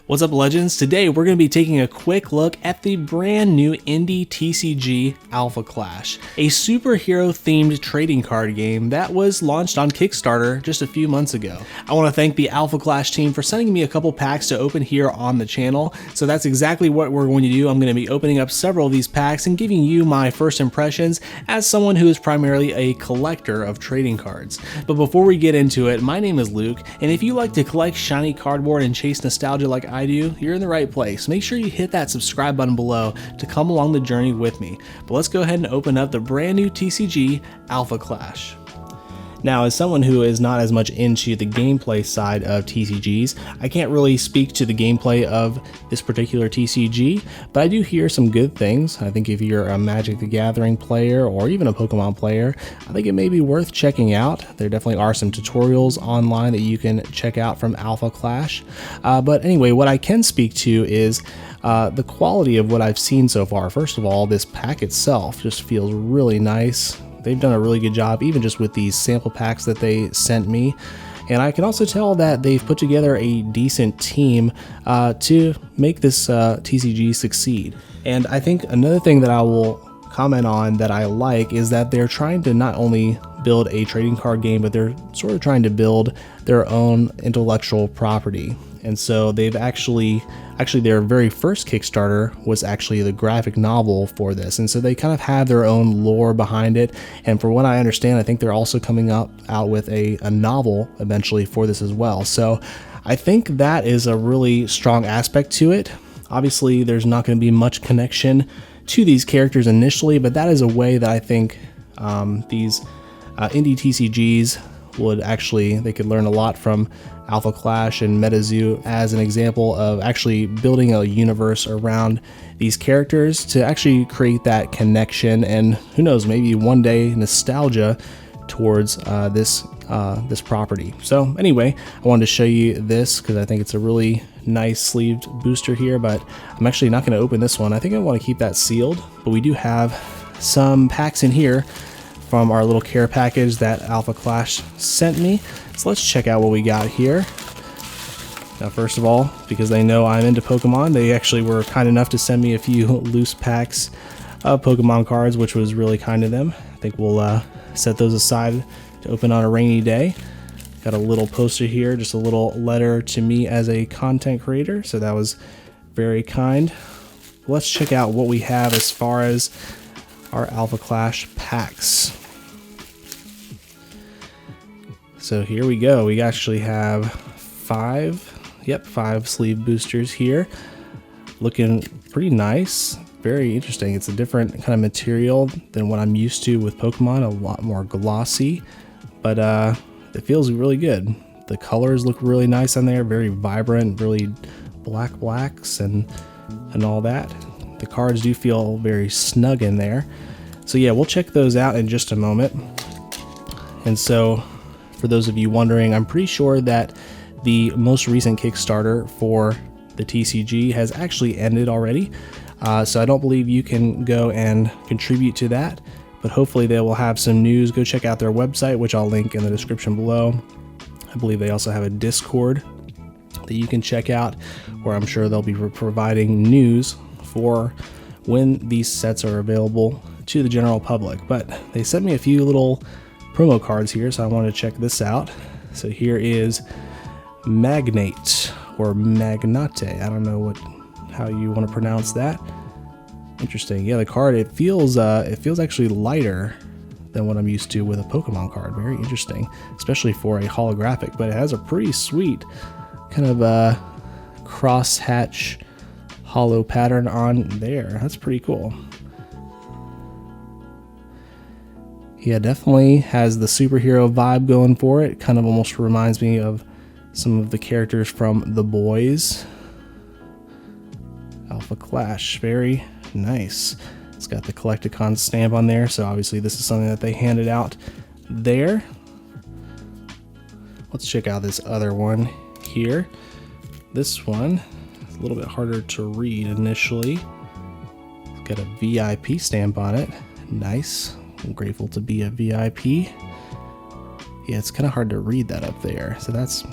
What's up, legends? Today we're going to be taking a quick look at the brand new indie TCG Alpha Clash, a superhero themed trading card game that was launched on Kickstarter just a few months ago. I want to thank the Alpha Clash team for sending me a couple packs to open here on the channel, so that's exactly what we're going to do. I'm going to be opening up several of these packs and giving you my first impressions as someone who is primarily a collector of trading cards. But before we get into it, my name is Luke, and if you like to collect shiny cardboard and chase nostalgia like I do, you're in the right place. Make sure you hit that subscribe button below to come along the journey with me. But let's go ahead and open up the brand new TCG Alpha Clash. Now, as someone who is not as much into the gameplay side of TCGs, I can't really speak to the gameplay of this particular TCG, but I do hear some good things. I think if you're a Magic the Gathering player or even a Pokemon player, I think it may be worth checking out. There definitely are some tutorials online that you can check out from Alpha Clash. But anyway, what I can speak to is the quality of what I've seen so far. First of all, this pack itself just feels really nice. They've done a really good job, even just with these sample packs that they sent me. And I can also tell that they've put together a decent team to make this TCG succeed. And I think another thing that I will comment on that I like is that they're trying to not only build a trading card game, but they're sort of trying to build their own intellectual property. And so they've actually their very first Kickstarter was actually the graphic novel for this. And so they kind of have their own lore behind it. And from what I understand, I think they're also coming out with a novel eventually for this as well. So I think that is a really strong aspect to it. Obviously, there's not going to be much connection to these characters initially, but that is a way that I think these indie TCGs they could learn a lot from Alpha Clash and MetaZoo as an example of actually building a universe around these characters to actually create that connection, and who knows, maybe one day nostalgia towards this property. So anyway, I wanted to show you this because I think it's a really nice sleeved booster here, but I'm actually not going to open this one. I think I want to keep that sealed, but we do have some packs in here from our little care package that Alpha Clash sent me. So let's check out what we got here. Now, first of all, because they know I'm into Pokemon, they actually were kind enough to send me a few loose packs of Pokemon cards, which was really kind of them. I think we'll set those aside to open on a rainy day. Got a little poster here, just a little letter to me as a content creator, so that was very kind. Let's check out what we have as far as our Alpha Clash packs. So here we go. We actually have five sleeve boosters here. Looking pretty nice. Very interesting. It's a different kind of material than what I'm used to with Pokemon. A lot more glossy, but it feels really good. The colors look really nice on there. Very vibrant, really blacks and all that. The cards do feel very snug in there. So yeah, we'll check those out in just a moment. And so, for those of you wondering, I'm pretty sure that the most recent Kickstarter for the TCG has actually ended already. So I don't believe you can go and contribute to that, but hopefully they will have some news. Go check out their website, which I'll link in the description below. I believe they also have a Discord that you can check out, where I'm sure they'll be providing news for when these sets are available to the general public. But they sent me a few little promo cards here, so I want to check this out. So here is Magnate or Magnate. I don't know how you want to pronounce that. Interesting. Yeah, the card, it feels actually lighter than what I'm used to with a Pokemon card. Very interesting, especially for a holographic, but it has a pretty sweet kind of cross-hatch hollow pattern on there. That's pretty cool. Yeah, definitely has the superhero vibe going for it. Kind of almost reminds me of some of the characters from The Boys. Alpha Clash, very nice. It's got the Collecticon stamp on there, so obviously this is something that they handed out there. Let's check out this other one here. This one is a little bit harder to read initially. It's got a VIP stamp on it. Nice. I'm grateful to be a VIP. Yeah, it's kind of hard to read that up there. So that's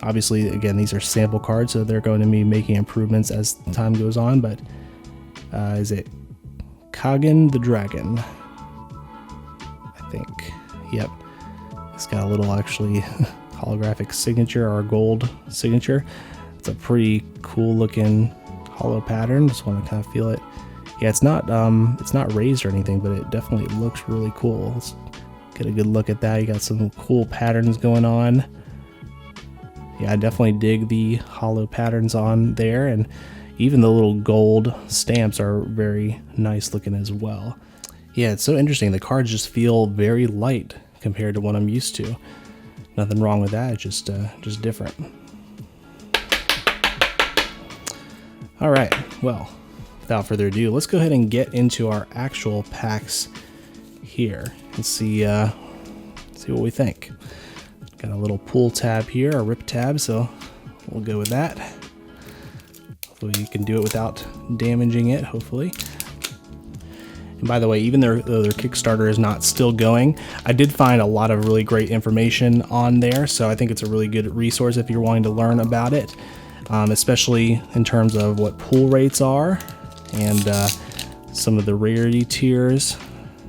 Obviously, again, these are sample cards, so they're going to be making improvements as time goes on, but is it Kagan the Dragon? I think. Yep. It's got a little actually holographic signature or gold signature. It's a pretty cool looking hollow pattern. Just want to kind of feel it. Yeah, it's not raised or anything, but it definitely looks really cool. Let's get a good look at that. You got some cool patterns going on. Yeah, I definitely dig the hollow patterns on there, and even the little gold stamps are very nice looking as well. Yeah, it's so interesting. The cards just feel very light compared to what I'm used to. Nothing wrong with that, it's just different. All right, well, without further ado, let's go ahead and get into our actual packs here and see what we think. Got a little pull tab here, a rip tab, so we'll go with that. Hopefully you can do it without damaging it, hopefully. And by the way, even though their Kickstarter is not still going, I did find a lot of really great information on there, so I think it's a really good resource if you're wanting to learn about it, especially in terms of what pull rates are and some of the rarity tiers.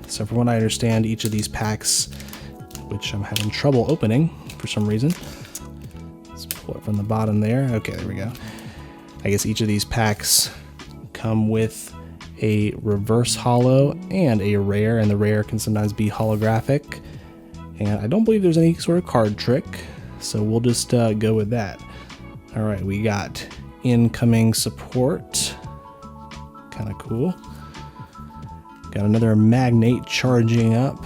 So from what I understand, each of these packs, which I'm having trouble opening for some reason. Let's pull it from the bottom there. Okay, there we go. I guess each of these packs come with a reverse holo and a rare, and the rare can sometimes be holographic. And I don't believe there's any sort of card trick, so we'll just go with that. All right, we got incoming support. Kind of cool. Got another magnate charging up.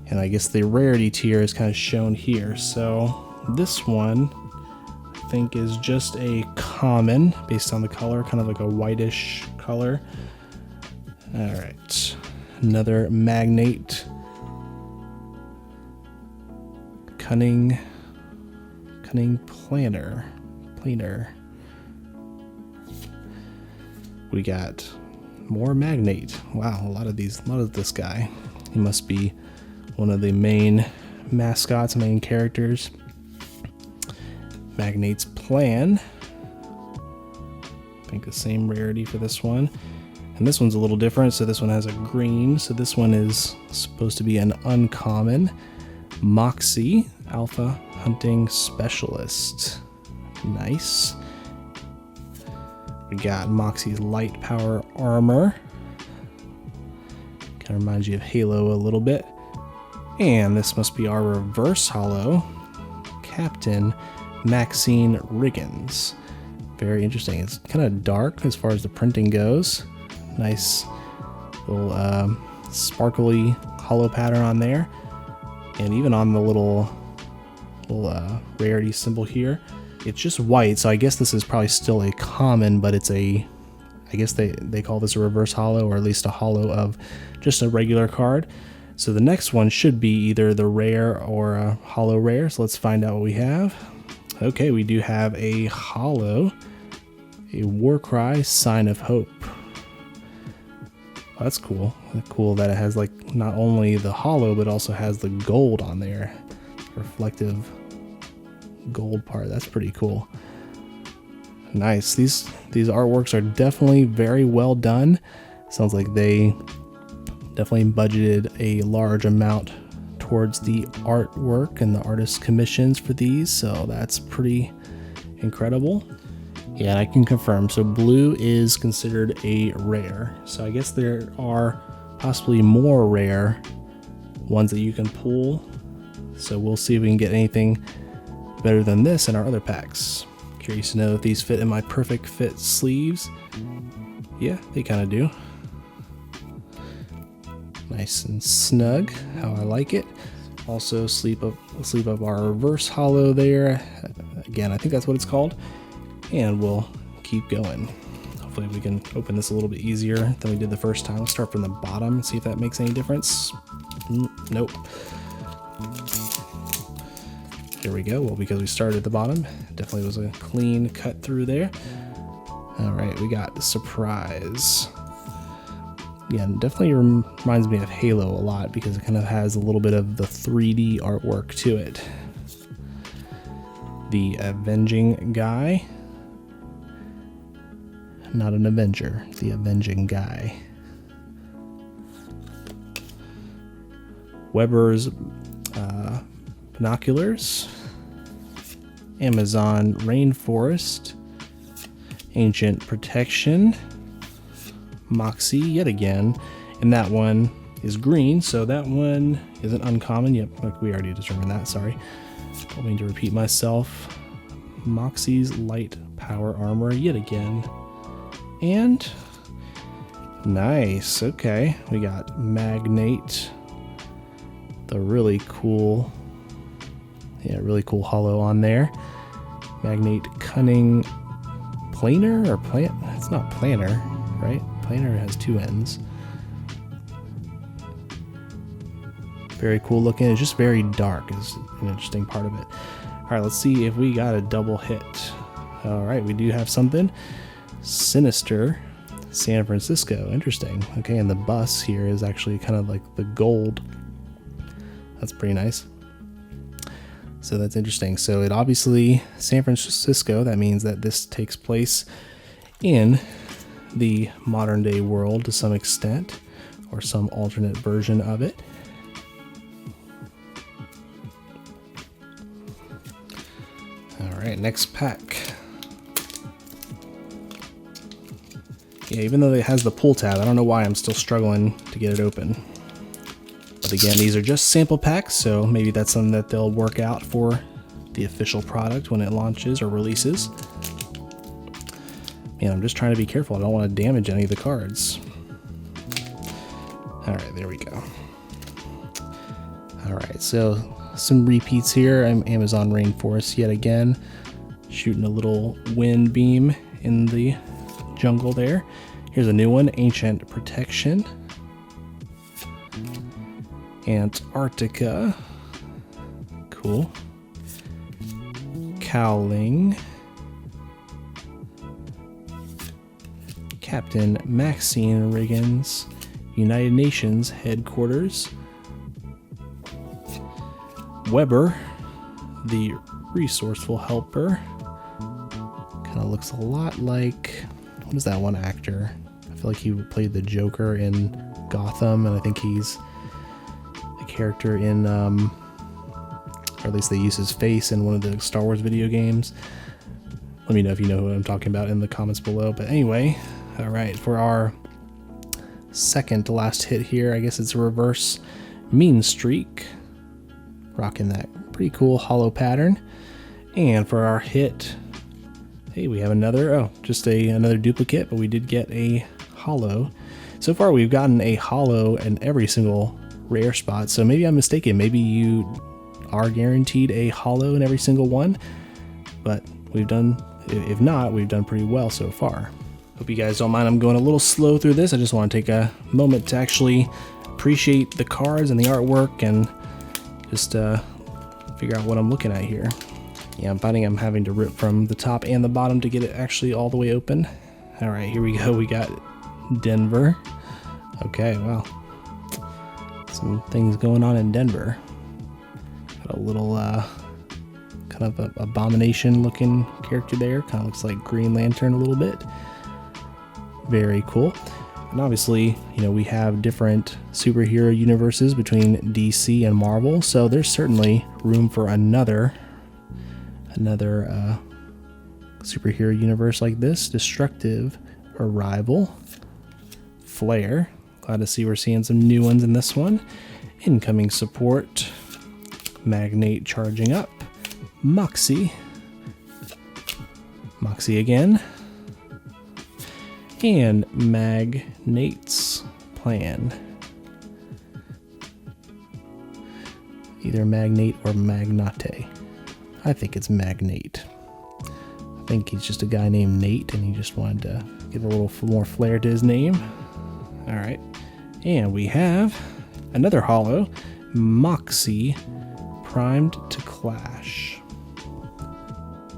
And I guess the rarity tier is kind of shown here. So this one, I think, is just a common based on the color, kind of like a whitish color. All right, another magnate. Cunning planer. We got more magnate. Wow, a lot of this guy. He must be one of the main mascots, main characters. Magnate's Plan. I think the same rarity for this one. And this one's a little different, so this one has a green. So this one is supposed to be an uncommon. Moxie, Alpha Hunting Specialist. Nice. We got Moxie's Light Power Armor. Kind of reminds you of Halo a little bit. And this must be our reverse holo, Captain Maxine Riggins. Very interesting. It's kind of dark as far as the printing goes. Nice little sparkly holo pattern on there. And even on the little rarity symbol here, it's just white. So I guess this is probably still a common, but it's I guess they call this a reverse holo, or at least a holo of just a regular card. So the next one should be either the rare or a holo rare. So let's find out what we have. Okay, we do have a holo, a Warcry Sign of Hope. Well, that's cool. Cool that it has like not only the holo, but also has the gold on there. Reflective gold part. That's pretty cool. Nice. These artworks are definitely very well done. Sounds like they definitely budgeted a large amount towards the artwork and the artist commissions for these, so that's pretty incredible. Yeah, I can confirm. So blue is considered a rare. So I guess there are possibly more rare ones that you can pull. So we'll see if we can get anything better than this in our other packs. Curious to know if these fit in my perfect fit sleeves. Yeah, they kind of do. Nice and snug, how I like it. Also sleeve up our reverse holo there. Again, I think that's what it's called. And we'll keep going. Hopefully we can open this a little bit easier than we did the first time. Let's start from the bottom and see if that makes any difference. Nope. Here we go. Well, because we started at the bottom, definitely was a clean cut through there. All right, we got the surprise. Yeah, it definitely reminds me of Halo a lot because it kind of has a little bit of the 3D artwork to it. The Avenging Guy. Not an Avenger, the Avenging Guy. Weber's Binoculars. Amazon Rainforest. Ancient Protection. Moxie yet again. And that one is green, so that one isn't uncommon. Yep, we already determined that, sorry. Don't mean to repeat myself. Moxie's Light Power Armor yet again. And nice, okay. We got Magnate, the really cool holo on there. Magnate Cunning Planer or Plant? It's not Planner, right? Planner has two ends. Very cool looking. It's just very dark is an interesting part of it. All right, let's see if we got a double hit. All right, we do have something. Sinister San Francisco. Interesting. Okay, and the bus here is actually kind of like the gold. That's pretty nice. So that's interesting. So it obviously, San Francisco, that means that this takes place in the modern day world to some extent, or some alternate version of it. All right, next pack. Yeah, even though it has the pull tab, I don't know why I'm still struggling to get it open. But again, these are just sample packs, so maybe that's something that they'll work out for the official product when it launches or releases. Man, I'm just trying to be careful. I don't want to damage any of the cards. All right, there we go. All right, so some repeats here. I'm Amazon Rainforest yet again, shooting a little wind beam in the jungle there. Here's a new one, Ancient Protection. Antarctica. Cool. Cowling. Captain Maxine Riggins, United Nations Headquarters. Weber, the Resourceful Helper. Kind of looks a lot like, what is that one actor? I feel like he played the Joker in Gotham, and I think he's a character in, or at least they use his face in one of the Star Wars video games. Let me know if you know who I'm talking about in the comments below. But anyway, all right, for our second to last hit here, I guess it's a reverse Mean Streak. Rocking that pretty cool hollow pattern. And for our hit, hey, we have another, another duplicate, but we did get a hollow. So far we've gotten a hollow in every single rare spot, so maybe I'm mistaken. Maybe you are guaranteed a hollow in every single one, but we've done, if not, we've done pretty well so far. Hope you guys don't mind I'm going a little slow through this. I just want to take a moment to actually appreciate the cards and the artwork and just figure out what I'm looking at here. Yeah, I'm finding I'm having to rip from the top and the bottom to get it actually all the way open. All right, here we go. We got Denver. Okay, well, some things going on in Denver. Got a little kind of a abomination looking character there. Kind of looks like Green Lantern a little bit. Very cool. And obviously, you know, we have different superhero universes between DC and Marvel, so there's certainly room for another superhero universe like this. Destructive Arrival. Flare. Glad to see we're seeing some new ones in this one. Incoming Support. Magnate charging up. Moxie. Moxie again. And Magnate's Plan. Either Magnate or Magnate. I think it's Magnate. I think he's just a guy named Nate and he just wanted to give a little more flair to his name. Alright. And we have another holo, Moxie, primed to clash.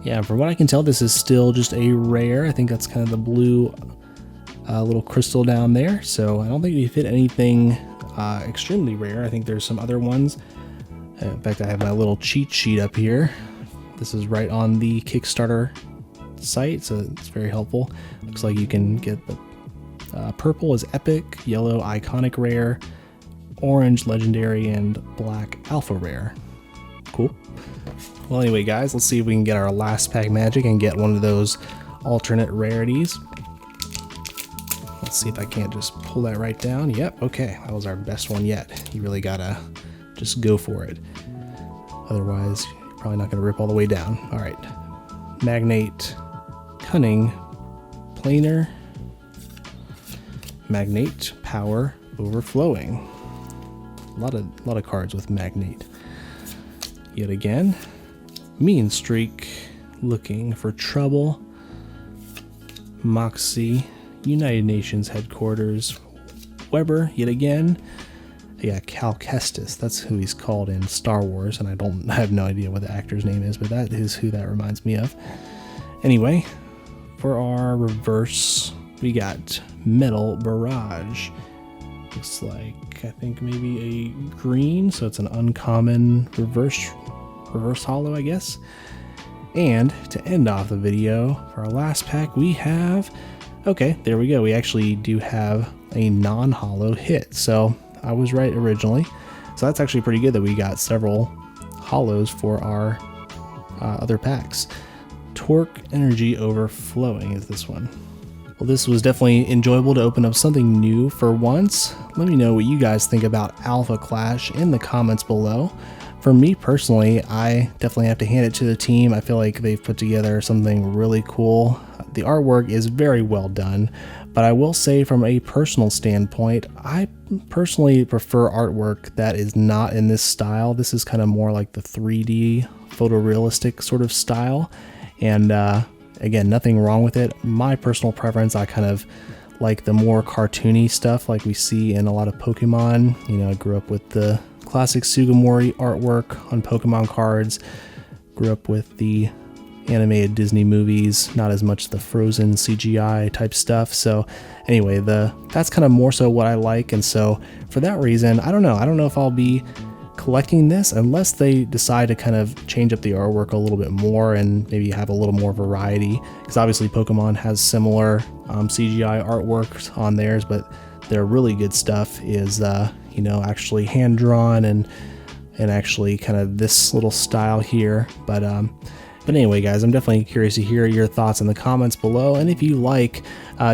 Yeah, from what I can tell, this is still just a rare. I think that's kind of the blue little crystal down there. So I don't think we've hit anything extremely rare. I think there's some other ones. In fact, I have my little cheat sheet up here This is right on the Kickstarter site, so it's very helpful. Looks like you can get the purple is epic, yellow iconic rare, orange legendary, and black alpha rare. Cool. Well, anyway, guys, let's see if we can get our last pack magic and get one of those alternate rarities. Let's see if I can't just pull that right down. Yep, okay, that was our best one yet. You really gotta just go for it. Otherwise, you're probably not gonna rip all the way down. All right, Magnate, Cunning, Planar, Magnate, Power, Overflowing. A lot of cards with Magnate. Yet again, Mean Streak, Looking for Trouble, Moxie, United Nations Headquarters, Weber, yet again. Yeah, Cal Kestis, that's who he's called in Star Wars, and I have no idea what the actor's name is, but that is who that reminds me of. Anyway, for our reverse, we got Metal Barrage. Looks like, I think maybe a green, so it's an uncommon reverse holo, I guess. And to end off the video, for our last pack, we have, okay, there we go. We actually do have a non-holo hit, so I was right originally. So that's actually pretty good that we got several holos for our other packs. Torque Energy Overflowing is this one. Well, this was definitely enjoyable to open up something new for once. Let me know what you guys think about Alpha Clash in the comments below. For me personally, I definitely have to hand it to the team. I feel like they've put together something really cool. The artwork is very well done, but I will say from a personal standpoint, I personally prefer artwork that is not in this style. This is kind of more like the 3D photorealistic sort of style. And again, nothing wrong with it. My personal preference, I kind of like the more cartoony stuff like we see in a lot of Pokemon. You know, I grew up with the classic Sugimori artwork on Pokemon cards. Grew up with the animated Disney movies, not as much the Frozen CGI type stuff. So anyway, that's kind of more so what I like. And so for that reason, I don't know if I'll be collecting this unless they decide to kind of change up the artwork a little bit more and maybe have a little more variety, because obviously Pokemon has similar CGI artwork on theirs, but their really good stuff is you know, actually hand drawn and actually kind of this little style here. But anyway, guys, I'm definitely curious to hear your thoughts in the comments below. And if you like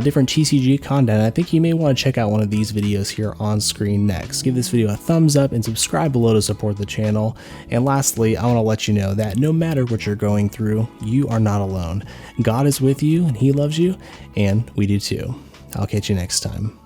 different TCG content, I think you may want to check out one of these videos here on screen next. Give this video a thumbs up and subscribe below to support the channel. And lastly, I want to let you know that no matter what you're going through, you are not alone. God is with you and He loves you, and we do too. I'll catch you next time.